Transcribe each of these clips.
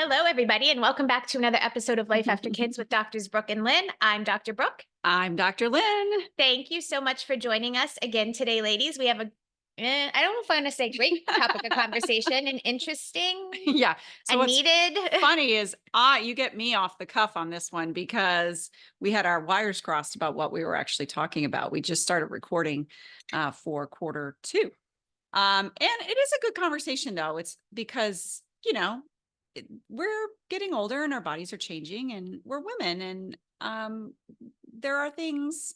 Hello, everybody, and welcome back to another episode of Life After Kids with Doctors Brooke and Lynn. I'm Dr. Brooke. I'm Dr. Lynn. Thank you so much for joining us again today, ladies. We have I don't know if I'm going to say great topic of conversation, and interesting Yeah. So and what's needed. funny is you get me off the cuff on this one because we had our wires crossed about what we were actually talking about. We just started recording for quarter two. And it is a good conversation though. It's because, we're getting older and our bodies are changing and we're women and there are things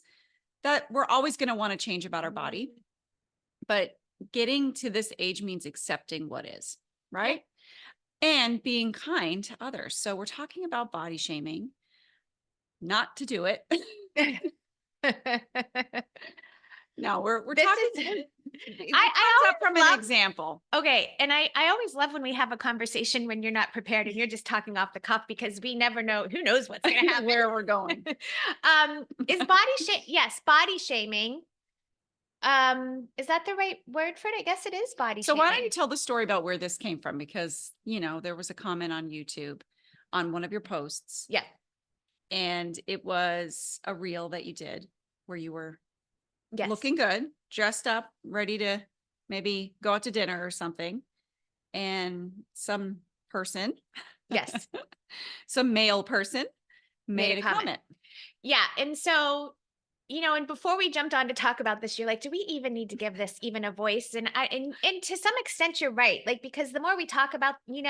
that we're always going to want to change about our body. But getting to this age means accepting what is, right? And being kind to others. So we're talking about body shaming, not to do it. No, we're talking. It comes up from an example. Okay. And I always love when we have a conversation when you're not prepared and you're just talking off the cuff because we never know, who knows what's going to happen. Where we're going. Is body shame? Yes. Body shaming. Is that the right word for it? I guess it is body So shaming. why don't you tell the story about where this came from? Because, there was a comment on YouTube on one of your posts. Yeah. And it was a reel that you did where you were looking Yes. good, dressed up, ready to maybe go out to dinner or something. And some person, Yes. some male person made a comment. Yeah. And so, and before we jumped on to talk about this, you're like, do we even need to give this even a voice? And and to some extent, you're right. Like, because the more we talk about, we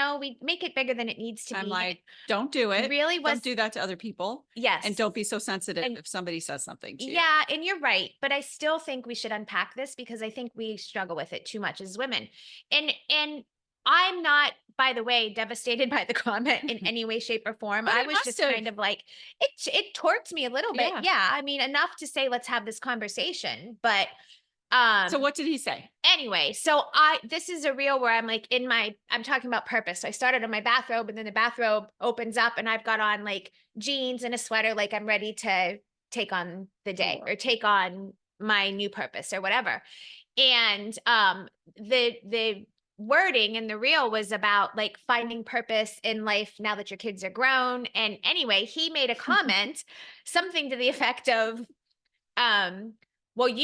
make it bigger than it needs to be. I'm like, don't do it. Really don't do that to other people. Yes. And don't be so sensitive if somebody says something to you. Yeah. And you're right. But I still think we should unpack this because I think we struggle with it too much as women. And I'm not, by the way, devastated by the comment in any way, shape, or form. But I was just kind of like, it torques me a little bit. Yeah. I mean, enough to say, let's have this conversation. But so what did he say? Anyway, so this is a reel where I'm like I'm talking about purpose. So I started in my bathrobe and then the bathrobe opens up and I've got on like jeans and a sweater, like I'm ready to take on the day or take on my new purpose or whatever. And the wording in the reel was about like finding purpose in life now that your kids are grown. And anyway, he made a comment, something to the effect of, well,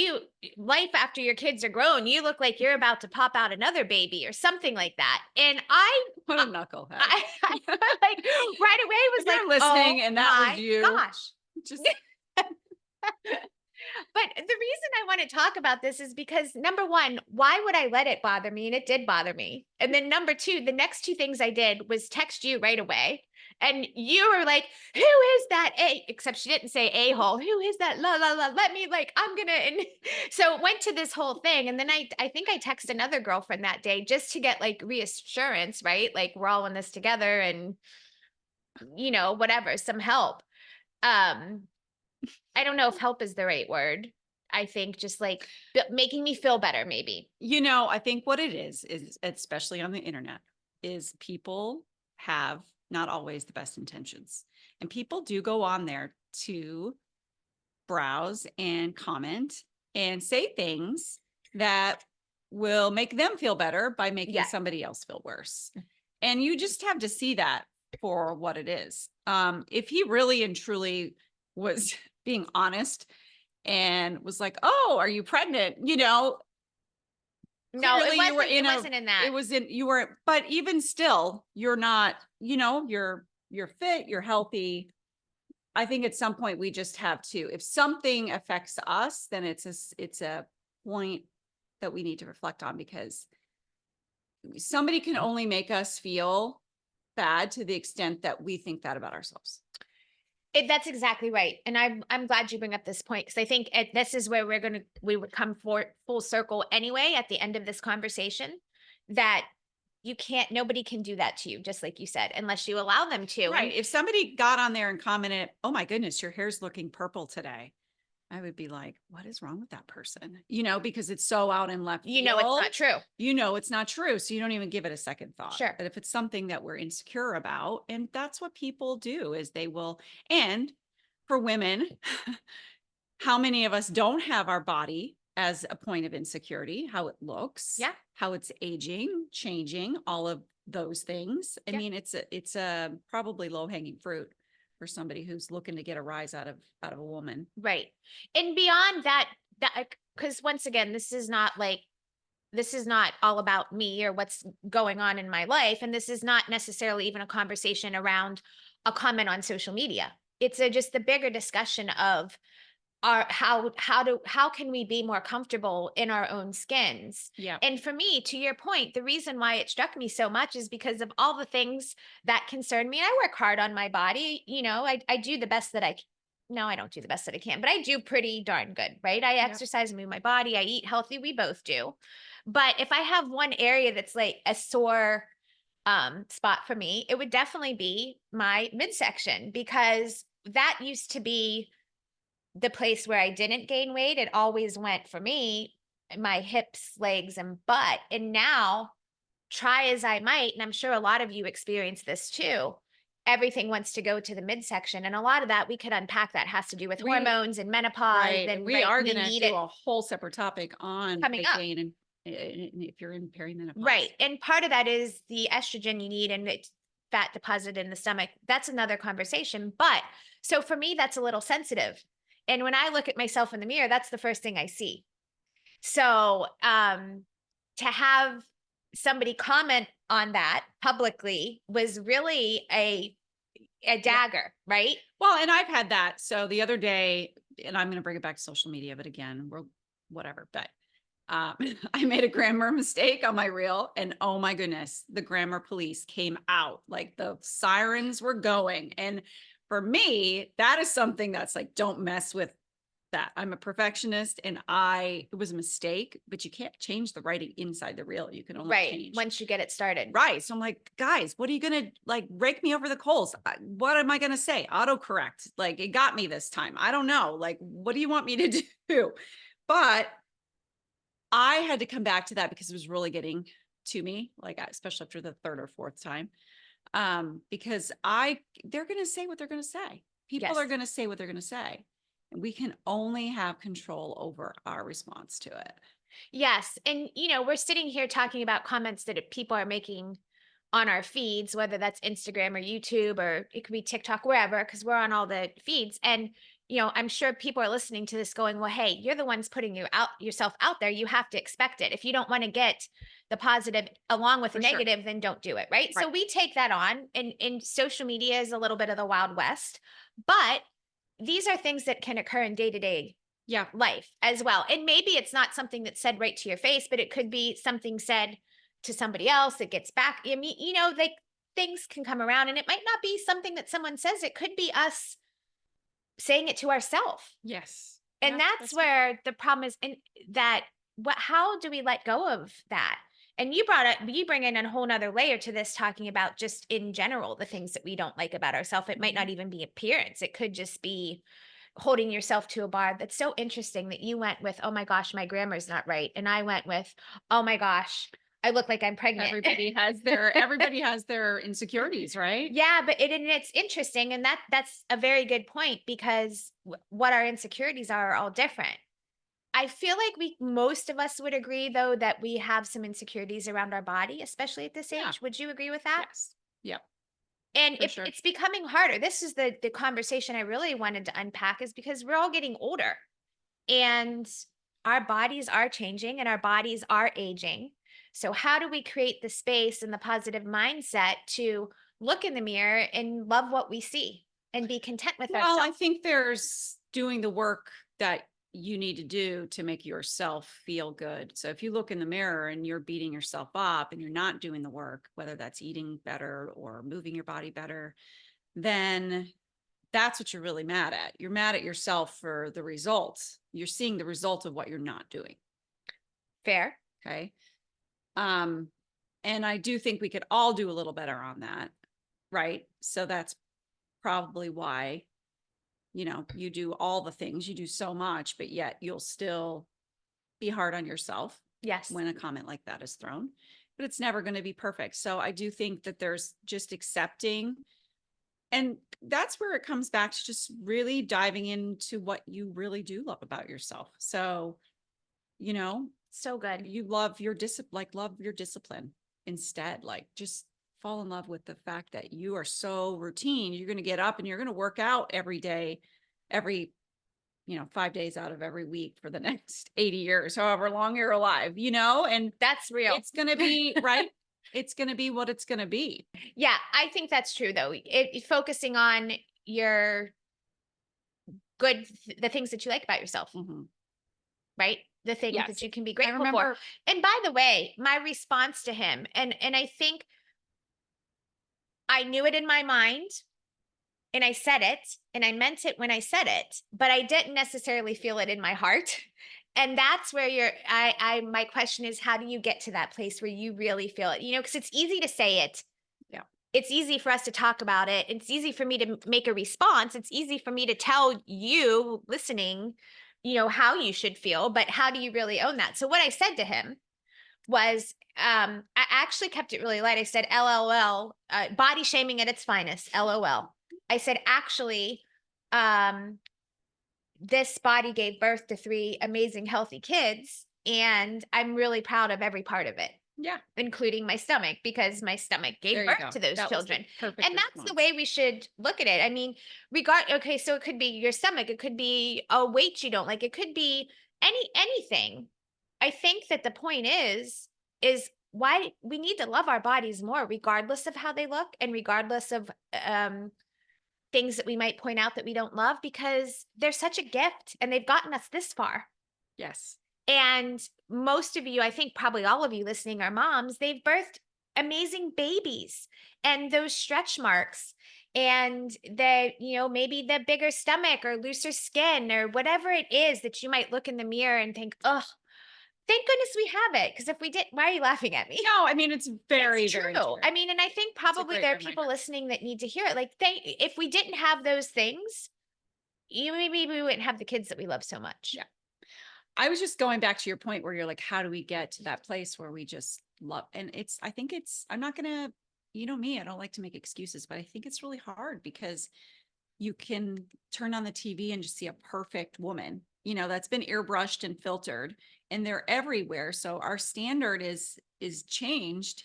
life after your kids are grown, you look like you're about to pop out another baby or something like that. And what a knucklehead. I like right away was like, listening, and that was you. Gosh. Just But the reason I want to talk about this is because number one, why would I let it bother me? And it did bother me. And then number two, the next two things I did was text you right away. And you were like, who is that? Except she didn't say a-hole. Who is that? La, la, la. Let me I'm going to. And so it went to this whole thing. And then I think I texted another girlfriend that day just to get like reassurance, right? Like we're all in this together and, whatever, some help. I don't know if help is the right word. I think just like making me feel better, maybe. I think what it is especially on the internet is people have not always the best intentions. And people do go on there to browse and comment and say things that will make them feel better by making somebody else feel worse. And you just have to see that for what it is. If he really and truly was being honest and was like, oh, are you pregnant? No, it wasn't in that. It was in, you were, but even still, you're not, you're fit, you're healthy. I think at some point we just have to, if something affects us, then it's a point that we need to reflect on, because somebody can only make us feel bad to the extent that we think that about ourselves. That's exactly right. And I'm glad you bring up this point, because I think this is where we would come full circle anyway at the end of this conversation, that nobody can do that to you, just like you said, unless you allow them to. Right. If somebody got on there and commented, oh my goodness, your hair's looking purple today, I would be like, what is wrong with that person? Because it's so out in left field. It's not true. It's not true. So you don't even give it a second thought. Sure. But if it's something that we're insecure about, and that's what people do, is they will. And for women, how many of us don't have our body as a point of insecurity, how it looks, how it's aging, changing, all of those things. I Yeah. mean, it's a probably low hanging fruit for somebody who's looking to get a rise out of a woman. Right. And beyond that, because once again, this is not all about me or what's going on in my life. And this is not necessarily even a conversation around a comment on social media. It's just the bigger discussion of our how can we be more comfortable in our own skins. Yeah. And for me, to your point, the reason why it struck me so much is because of all the things that concern me. I work hard on my body, I do the best that no, I don't do the best that I can, but I do pretty darn good, right? I Yep. exercise, move my body, I eat healthy, we both do. But if I have one area that's like a sore spot for me, it would definitely be my midsection, because that used to be the place where I didn't gain weight. It always went for me, my hips, legs, and butt. And now, try as I might, and I'm sure a lot of you experience this too, everything wants to go to the midsection. And a lot of that we could unpack, that has to do with We hormones and menopause Right. And and we right, are we going to need do it a whole separate topic on coming weight up. gain and if you're in perimenopause. Right. And part of that is the estrogen you need, and it's fat deposit in the stomach. That's another conversation. But so for me, that's a little sensitive. And when I look at myself in the mirror, that's the first thing I see. So to have somebody comment on that publicly was really a Yeah. dagger, right? Well, and I've had that. So the other day, and I'm going to bring it back to social media, but again, we're whatever. But I made a grammar mistake on my reel, and oh my goodness, the grammar police came out, like the sirens were going. And for me, that is something that's like, don't mess with that. I'm a perfectionist, and it was a mistake, but you can't change the writing inside the reel. You can only Right. change. Once you get it started. Right. So I'm like, guys, what are you going to like rake me over the coals? What am I going to say? Autocorrect. Like it got me this time. I don't know. Like, what do you want me to do? But I had to come back to that because it was really getting to me, like, especially after the third or fourth time. Because they're going to say what they're going to say. People Yes. are going to say what they're going to say. And we can only have control over our response to it. Yes. And, we're sitting here talking about comments that people are making on our feeds, whether that's Instagram or YouTube, or it could be TikTok, wherever, because we're on all the feeds. And, I'm sure people are listening to this going, well, hey, you're the ones putting yourself out there. You have to expect it. If you don't want to get the positive along with the For sure. negative, then don't do it. Right. So Right. we take that on, and social media is a little bit of the Wild West, but these are things that can occur in day to day Yeah. life as well. And maybe it's not something that's said right to your face, but it could be something said to somebody else that gets back. I mean, things can come around, and it might not be something that someone says. It could be us saying it to ourselves. Yes. And Yeah, that's where the problem is. And that, how do we let go of that? And you bring in a whole nother layer to this, talking about just in general, the things that we don't like about ourselves. It might not even be appearance. It could just be holding yourself to a bar. That's so interesting that you went with, oh my gosh, my grammar's not right. And I went with, oh my gosh, I look like I'm pregnant. Everybody has their insecurities, right? Yeah, but and it's interesting. And that's a very good point, because what our insecurities are all different. I feel like most of us would agree, though, that we have some insecurities around our body, especially at this Yeah. age. Would you agree with that? Yes. Yep. And For sure. it's becoming harder. This is the conversation I really wanted to unpack, is because we're all getting older, and our bodies are changing and our bodies are aging. So how do we create the space and the positive mindset to look in the mirror and love what we see and be content with Well, I ourselves? think there's doing the work that you need to do to make yourself feel good. So if you look in the mirror and you're beating yourself up and you're not doing the work, whether that's eating better or moving your body better, then that's what you're really mad at. You're mad at yourself for the results. You're seeing the result of what you're not doing. Fair. Okay. And I do think we could all do a little better on that. Right. So that's probably why, you do all the things, you do so much, but yet you'll still be hard on yourself Yes. when a comment like that is thrown, but it's never going to be perfect. So I do think that there's just accepting, and that's where it comes back to just really diving into what you really do love about yourself. So, So good. you love your discipline, love your discipline instead, like just fall in love with the fact that you are so routine. You're going to get up and you're going to work out every day, every, 5 days out of every week for the next 80 years, however long you're alive, and That's real. it's going to be right. It's going to be what it's going to be. Yeah, I think that's true though. Focusing on your the things that you like about yourself, Mhm. right? The things Yes. that you can be I grateful for. remember. And by the way, my response to him, and I think I knew it in my mind and I said it and I meant it when I said it, but I didn't necessarily feel it in my heart. And that's where my question is, how do you get to that place where you really feel it? Because it's easy to say it. Yeah. It's easy for us to talk about it. It's easy for me to make a response. It's easy for me to tell you listening, how you should feel, but how do you really own that? So what I said to him was, I actually kept it really light. I said, LOL, body shaming at its finest, LOL. I said, actually, this body gave birth to 3 amazing, healthy kids, and I'm really proud of every part of it, Yeah. including my stomach, because my stomach gave There you birth go. to those That was the children. perfect And that's the response. way we should look at it. I mean, okay, so it could be your stomach, it could be a weight you don't like, it could be anything. I think that the point is why we need to love our bodies more, regardless of how they look and regardless of things that we might point out that we don't love, because they're such a gift and they've gotten us this far. Yes. And most of you, I think probably all of you listening are moms, they've birthed amazing babies, and those stretch marks and maybe the bigger stomach or looser skin or whatever it is that you might look in the mirror and think, oh, thank goodness we have it. Because if we didn't, why are you laughing at me? No, I mean, it's very, It's true. very true. I mean, and I think It's a probably great there are reminder. people listening that need to hear it. Like if we didn't have those things, maybe we wouldn't have the kids that we love so much. Yeah. I was just going back to your point where you're like, how do we get to that place where we just love? And I'm not going to, me, I don't like to make excuses, but I think it's really hard because you can turn on the TV and just see a perfect woman, that's been airbrushed and filtered, and they're everywhere. So our standard is changed.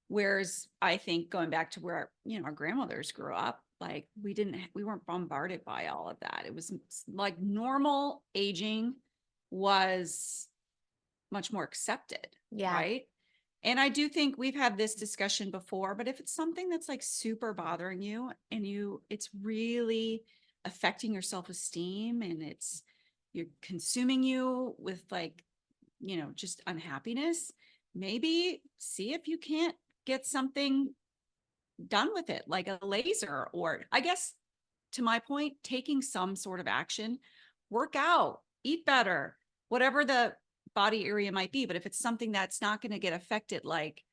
Whereas I think going back to where, our grandmothers grew up, like we weren't bombarded by all of that. It was like normal aging was much more accepted. Yeah. Right. And I do think we've had this discussion before, but if it's something that's like super bothering you and it's really affecting your self-esteem and you're consuming you with like, just unhappiness, maybe see if you can't get something done with it, like a laser, or I guess to my point, taking some sort of action, work out, eat better, whatever the body area might be. But if it's something that's not going to get affected, like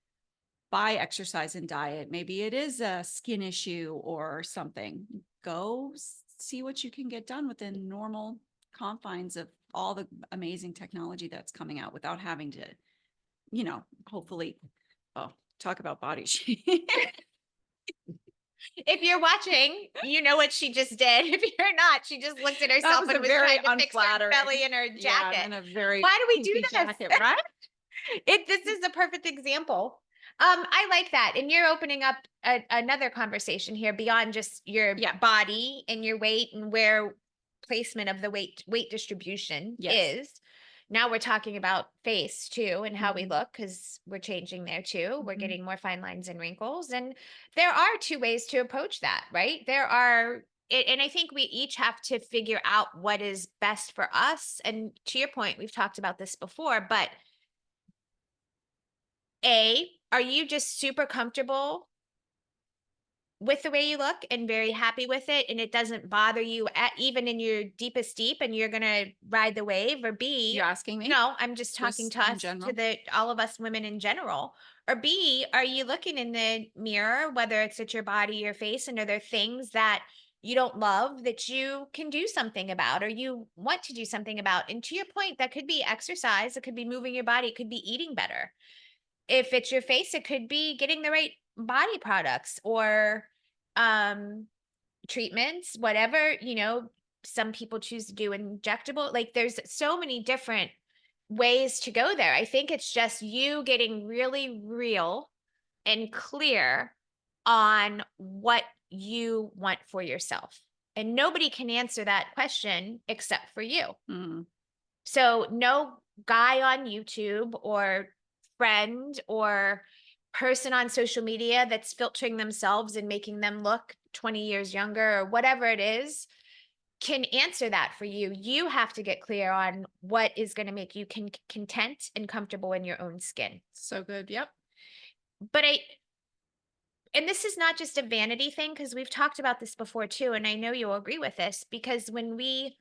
by exercise and diet, maybe it is a skin issue or something, go see what you can get done within normal confines of all the amazing technology that's coming out without having to, hopefully, talk about body shaming. If you're watching, you know what she just did. If you're not, she just looked at herself and was very trying to fix her unflattering belly and her jacket. Yeah, and a very Why do we do kinky this? jacket, right? This is a perfect example. I like that. And you're opening up another conversation here beyond just your body and your weight and where placement of the weight distribution is. Now we're talking about face too and how we look, because we're changing there too. We're getting more fine lines and wrinkles. And there are 2 ways to approach that, right? And I think we each have to figure out what is best for us. And to your point, we've talked about this before, but are you just super comfortable with the way you look and very happy with it, and it doesn't bother you even in your deepest deep, and you're gonna ride the wave? Or B, You asking me? no, I'm just talking Just to in us, general? all of us women in general. Or B, are you looking in the mirror, whether it's at your body, your face, and are there things that you don't love that you can do something about or you want to do something about? And to your point, that could be exercise, it could be moving your body, it could be eating better. If it's your face, it could be getting the right body products or treatments, whatever, some people choose to do injectable. Like there's so many different ways to go there. I think it's just you getting really real and clear on what you want for yourself. And nobody can answer that question except for you. Mm. So no guy on YouTube or friend or person on social media that's filtering themselves and making them look 20 years younger or whatever it is can answer that for you. You have to get clear on what is going to make you content and comfortable in your own skin. So good. Yep. But and this is not just a vanity thing because we've talked about this before too, and I know you'll agree with this because when we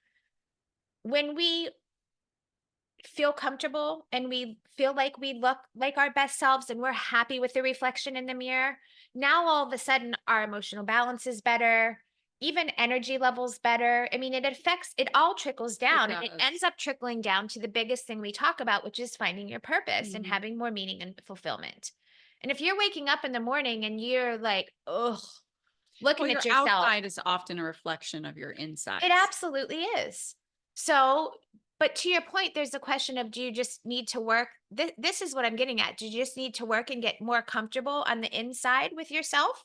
feel comfortable and we feel like we look like our best selves and we're happy with the reflection in the mirror, now all of a sudden our emotional balance is better, even energy levels better. I mean, it all trickles It down and it ends does. up trickling down to the biggest thing we talk about, which is finding your purpose and Mhm. having more meaning and fulfillment. And if you're waking up in the morning and you're like, ugh, Well, looking your at yourself, outside is often a reflection of your it insides. absolutely is. So, but to your point, there's a question of do you just need to work? This is what I'm getting at. Do you just need to work and get more comfortable on the inside with yourself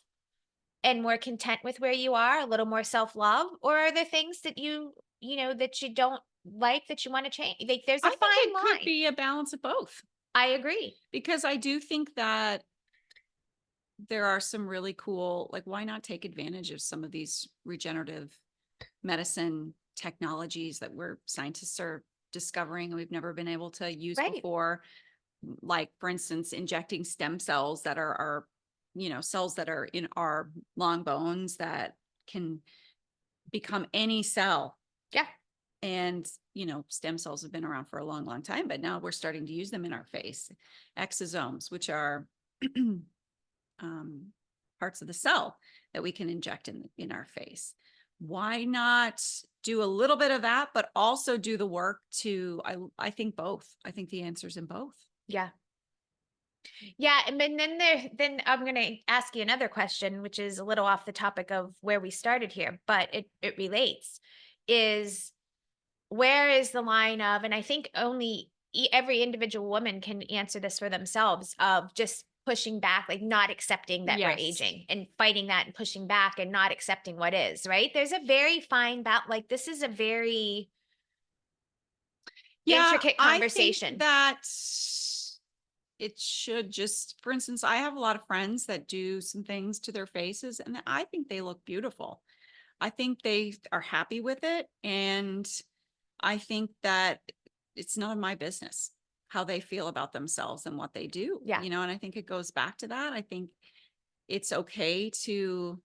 and more content with where you are, a little more self-love? Or are there things that that you don't like that you want to change? Like there's a I think fine it could line. be a balance of both I agree. because I do think that there are some really cool, like, why not take advantage of some of these regenerative medicine technologies that we're scientists are discovering and we've never been able to use Right. before? Like, for instance, injecting stem cells that are cells that are in our long bones that can become any cell. Yeah. And, stem cells have been around for a long, long time, but now we're starting to use them in our face. Exosomes, which are um, parts of the cell that we can inject in our face. Why not do a little bit of that, but also do the work to, I think both. I think the answer's in both. Yeah. Yeah, and then I'm gonna ask you another question, which is a little off the topic of where we started here, but it relates. Is where is the line of, and I think only every individual woman can answer this for themselves, of just pushing back, like not accepting that we're Yes. aging and fighting that and pushing back and not accepting what is, right? There's a very fine like this is a very Yeah, intricate I think conversation. that it should just, for instance, I have a lot of friends that do some things to their faces and I think they look beautiful. I think they are happy with it. And I think that it's none of my business how they feel about themselves and what they do, Yeah. and I think it goes back to that. I think it's okay to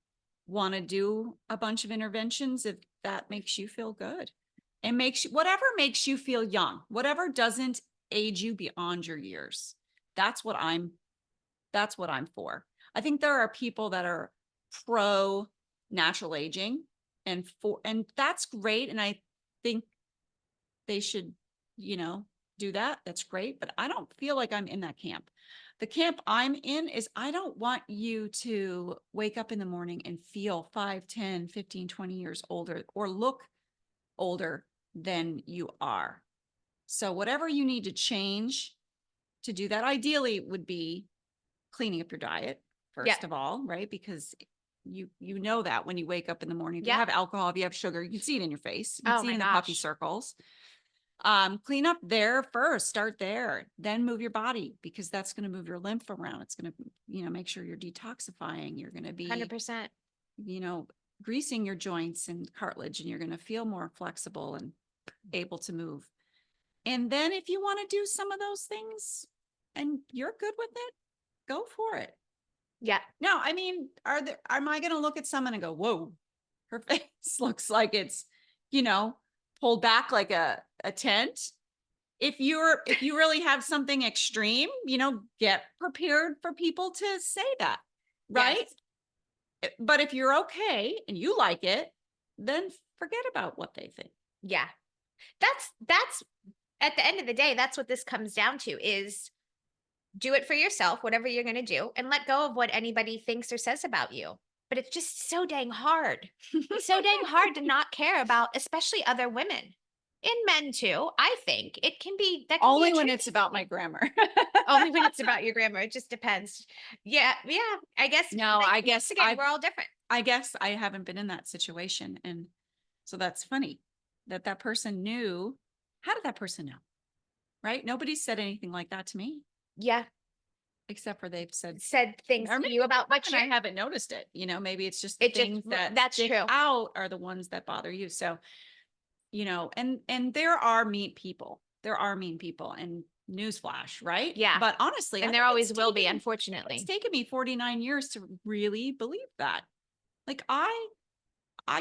want to do a bunch of interventions if that makes you feel good and makes you, whatever makes you feel young, whatever doesn't age you beyond your years. That's what I'm, that's what I'm for. I think there are people that are pro natural aging and that's great. And I think they should, you know, do that. That's great. But I don't feel like I'm in that camp. The camp I'm in is I don't want you to wake up in the morning and feel 5, 10, 15, 20 years older or look older than you are. So whatever you need to change to do that, ideally would be cleaning up your diet, Yeah. first of all, right? Because you know that when you wake up in the morning, if you Yeah. have alcohol, if you have sugar, you can see it in your face. You can Oh see it my in the puffy gosh. circles. Clean up there first, start there, then move your body because that's going to move your lymph around. It's going to, make sure you're detoxifying. You're going to be, 100%. you know, greasing your joints and cartilage, and you're going to feel more flexible and able to move. And then if you want to do some of those things and you're good with it, go for it. Yeah. Now, I mean, am I going to look at someone and go, whoa, her face looks like it's, you know, pulled back like a tent? If you really have something extreme, get prepared for people to say that, right? Yes. But if you're okay and you like it, then forget about what they think. Yeah. That's at the end of the day, that's what this comes down to is do it for yourself, whatever you're going to do, and let go of what anybody thinks or says about you. But it's just so dang hard. It's so dang hard to not care about, especially other women and men too. I think it can be that can be a Only when tricky it's about my thing. grammar. Only when it's about your grandma. It just depends. Yeah, yeah. I guess, No, like, I once guess again, we're all different. I haven't been in that situation. And so that's funny that that person knew. How did that person know? Right? Nobody said anything like that to me, Yeah, except for they've said, said things or to maybe you about what and you. I haven't noticed it. Maybe it's just the It just things that that's stick true. out are the ones that bother you. So, and there are mean people. There are mean people, and newsflash, right? Yeah, But honestly, I and there think always will be, it's unfortunately. taken me 49 years to really believe that. Like I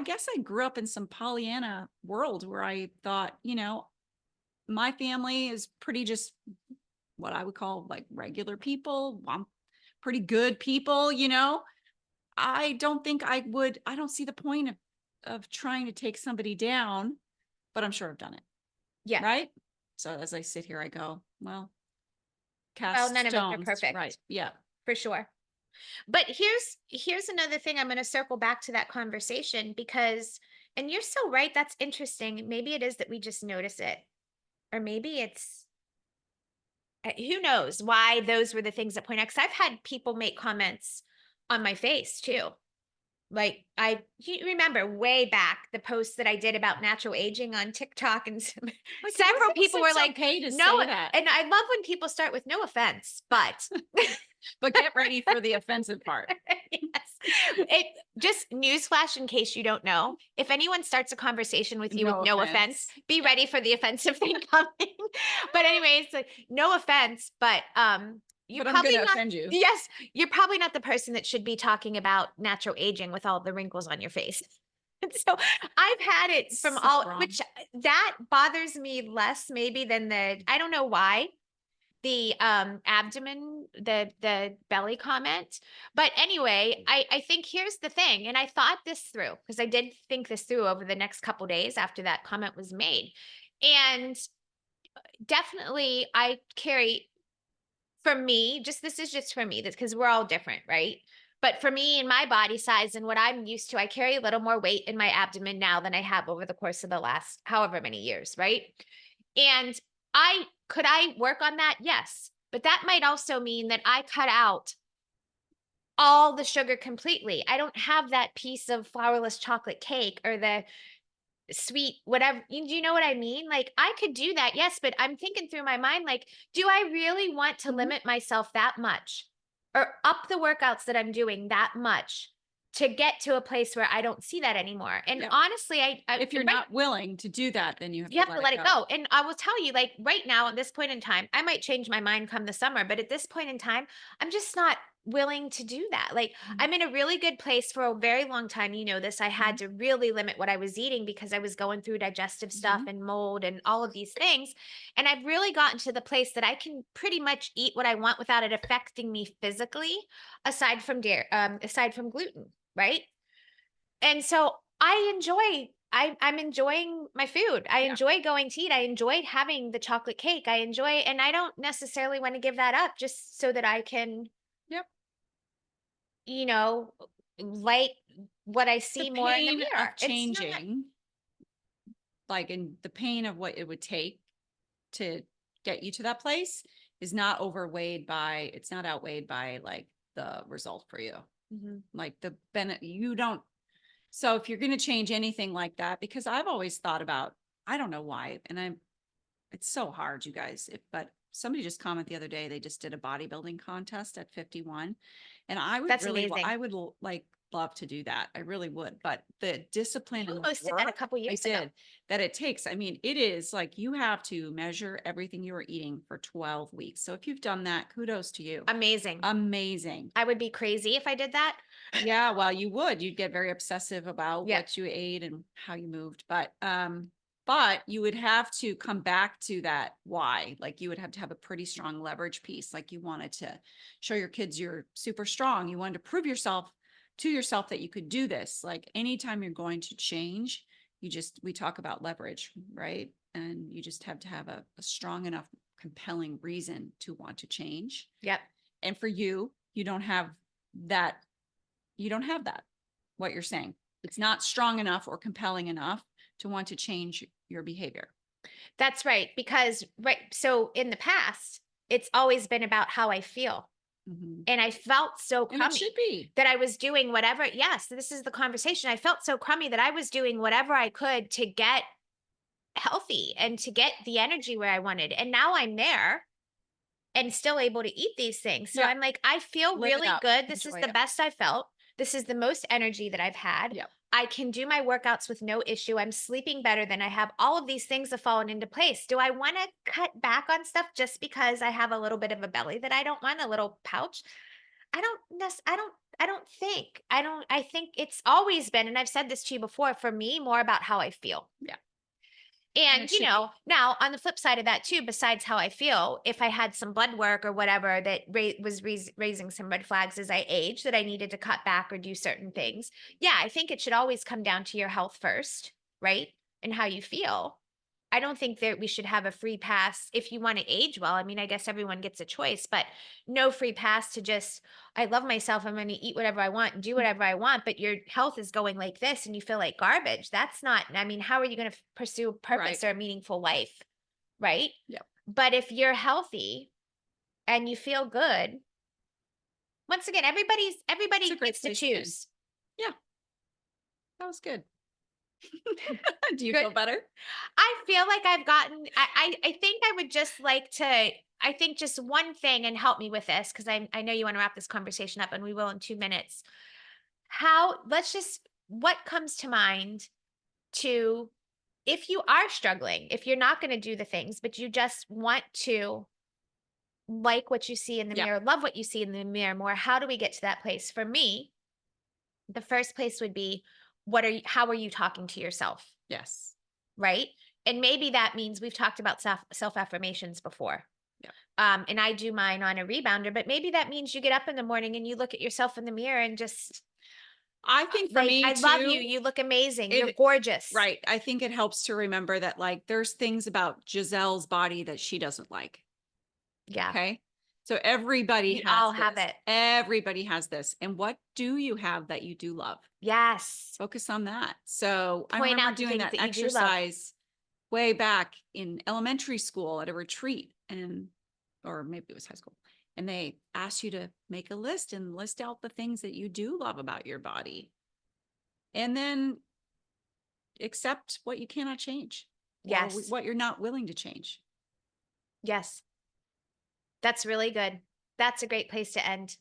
guess I grew up in some Pollyanna world where I thought, my family is pretty just what I would call like regular people. I'm pretty good people. I don't see the point of trying to take somebody down, but I'm sure I've done it. Yeah. Right. So as I sit here, I go, well, Well, cast none of us are stones. Right. perfect, Yeah. for sure. But here's another thing. I'm going to circle back to that conversation because, and you're so right, that's interesting. Maybe it is that we just notice it, or maybe it's who knows why those were the things that point out. Because I've had people make comments on my face too. Like, you remember way back the post that I did about natural aging on TikTok, and Like, several how is people were it like, okay to "No," say that? and I love when people start with "No offense," but But get ready for the offensive part. yes, it just newsflash in case you don't know. If anyone starts a conversation with you with No no offense, offense. be Yeah. ready for the offensive thing coming. But anyways, like, no offense, but you But I'm probably going to not. offend you. Yes, you're probably not the person that should be talking about natural aging with all the wrinkles on your face. And so I've had it from So all, wrong. which that bothers me less maybe than I don't know why, the abdomen, the belly comment. But anyway, I think here's the thing, and I thought this through because I did think this through over the next couple days after that comment was made. And definitely I carry, for me, just this is just for me, that's because we're all different, right? But for me and my body size and what I'm used to, I carry a little more weight in my abdomen now than I have over the course of the last however many years, right? And I work on that? Yes. But that might also mean that I cut out all the sugar completely. I don't have that piece of flourless chocolate cake or the sweet whatever. Do you know what I mean? Like, I could do that, yes, but I'm thinking through my mind, like, do I really want to Mhm. limit myself that much or up the workouts that I'm doing that much to get to a place where I don't see that anymore? And Yeah. honestly, If you're right, not willing to do that, then you have you to have to let it let it go. go. And I will tell you, like, right now at this point in time, I might change my mind come the summer, but at this point in time, I'm just not willing to do that. Like, Mhm. I'm in a really good place for a very long time. You know this. I had Mhm. to really limit what I was eating because I was going through digestive stuff Mhm. and mold and all of these things. And I've really gotten to the place that I can pretty much eat what I want without it affecting me physically, aside from dairy, aside from gluten, right? And so I'm enjoying my food. I Yeah. enjoy going to eat. I enjoy having the chocolate cake. I enjoy, and I don't necessarily want to give that up just so that I can, Yep. you know, like what I The see more in the pain mirror. of It's not. changing, like in the pain of what it would take to get you to that place is not it's not outweighed by like the result for you. Mhm. Like the benefit, you don't. So if you're going to change anything like that, because I've always thought about, I don't know why, and it's so hard, you guys. But somebody just commented the other day, they just did a bodybuilding contest at 51. And That's amazing. I would like love to do that. I really would. But the discipline You and the hosted that a work couple I years ago. did that it takes, I mean, it is like you have to measure everything you are eating for 12 weeks. So if you've done that, kudos to you. Amazing. Amazing. I would be crazy if I did that. Yeah, well, you would. You'd get very obsessive about Yep. what you ate and how you moved. But you would have to come back to that why. Like you would have to have a pretty strong leverage piece. Like you wanted to show your kids you're super strong. You wanted to prove yourself to yourself that you could do this. Like anytime you're going to change, we talk about leverage, right? And you just have to have a strong enough, compelling reason to want to change. Yep. And for you, you don't have that what you're saying. It's not strong enough or compelling enough to want to change your behavior. That's right. Because, right. So in the past, it's always been about how I feel. Mhm. And I felt so And it crummy should be. that I was doing whatever. Yes, this is the conversation. I felt so crummy that I was doing whatever I could to get healthy and to get the energy where I wanted. And now I'm there and still able to eat these things. So Yeah. I'm like, I feel Live it really up. good. This is Enjoy the it. best I felt. This is the most energy that I've had. Yep. I can do my workouts with no issue. I'm sleeping better than I have. All of these things have fallen into place. Do I want to cut back on stuff just because I have a little bit of a belly that I don't want, a little pouch? I think it's always been, and I've said this to you before, for me, more about how I feel. Yeah. And And, it should be. now on the flip side of that too, besides how I feel, if I had some blood work or whatever that was raising some red flags as I age that I needed to cut back or do certain things. Yeah, I think it should always come down to your health first, right? And how you feel. I don't think that we should have a free pass if you want to age well. I mean, I guess everyone gets a choice, but no free pass to just, I love myself. I'm going to eat whatever I want and do whatever I want, but your health is going like this and you feel like garbage. That's not, I mean, how are you going to pursue a purpose Right. or a meaningful life? Right. Yep. But if you're healthy and you feel good, once again, everybody It's a great gets to place to end. choose. Yeah. That was good. Do you Good. feel better? I feel like I've gotten, I think I would just like to, I think just one thing and help me with this, because I know you want to wrap this conversation up and we will in 2 minutes. What comes to mind to, if you are struggling, if you're not going to do the things, but you just want to like what you see in the Yeah. mirror, love what you see in the mirror more, how do we get to that place? For me, the first place would be, how are you talking to yourself? Yes. Right? And maybe that means we've talked about self affirmations before. Yeah. And I do mine on a rebounder, but maybe that means you get up in the morning and you look at yourself in the mirror and just I think for like, me I love you. too, You look amazing. You're it gorgeous. right. I think it helps to remember that like there's things about Giselle's body that she doesn't like. Yeah. Okay. So everybody We has all have this. it. Everybody has this. And what do you have that you do love? Yes. Focus on that. So I Point remember out the doing things that that you do love. exercise way back in elementary school at a retreat, and or maybe it was high school. And they asked you to make a list and list out the things that you do love about your body. And then accept what you cannot change or Yes. what you're not willing to change. Yes. That's really good. That's a great place to end.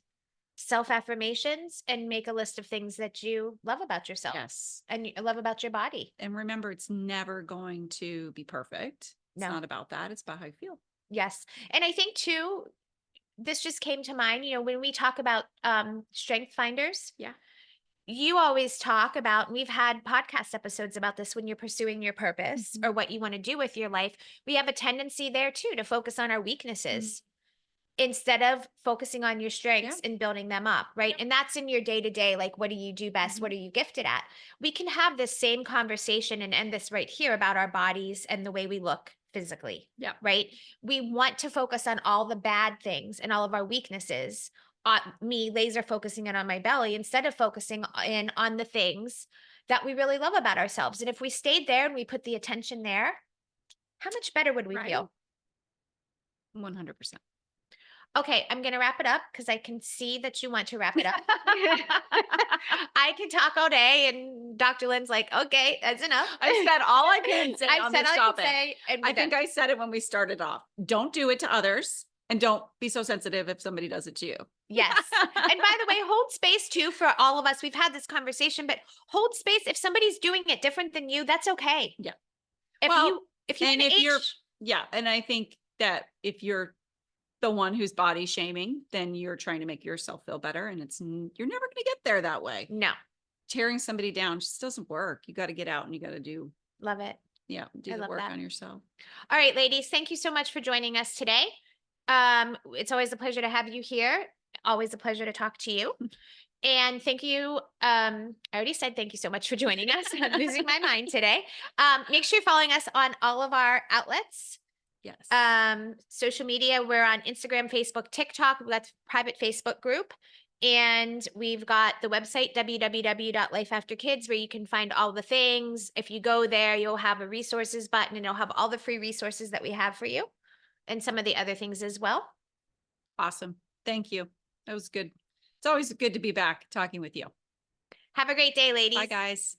Self affirmations and make a list of things that you love about yourself Yes. and you love about your body. And remember, it's never going to be perfect. It's No. not about that. It's about how you feel. Yes. And I think too, this just came to mind, when we talk about strength finders. Yeah. You always talk about, and we've had podcast episodes about this, when you're pursuing your purpose or what you want to do with your life, we have a tendency there too to focus on our weaknesses instead of focusing on your strengths and building them up, right? And that's in your day to day, like, what do you do best? What are you gifted at? We can have this same conversation and end this right here about our bodies and the way we look physically. Yeah. Right. We want to focus on all the bad things and all of our weaknesses. Me laser focusing in on my belly instead of focusing in on the things that we really love about ourselves. And if we stayed there and we put the attention there, how much better would we feel? 100%. Okay, I'm going to wrap it up because I can see that you want to wrap it up. I can talk all day, and Dr. Lynn's like, okay, that's enough. I said all I can say I've on said this all topic. I can say, and I think I said it when we started off. Don't do it to others, and don't be so sensitive if somebody does it to you. Yes. And by the way, hold space too for all of us. We've had this conversation, but hold space. If somebody's doing it different than you, that's okay. Yeah. If you're, yeah. And I think that if you're the one who's body shaming, then you're trying to make yourself feel better. And you're never going to get there that way. No. Tearing somebody down just doesn't work. You got to get out and you got to do. Love it. Yeah. Do the work on yourself. All right, ladies. Thank you so much for joining us today. It's always a pleasure to have you here. Always a pleasure to talk to you. And thank you. I already said thank you so much for joining us. I'm losing my mind today. Make sure you're following us on all of our outlets. Yes. Social media. We're on Instagram, Facebook, TikTok. We've got a private Facebook group. And we've got the website, www.lifeafterkids, where you can find all the things. If you go there, you'll have a resources button and it'll have all the free resources that we have for you and some of the other things as well. Awesome. Thank you. That was good. It's always good to be back talking with you. Have a great day, ladies. Bye, guys.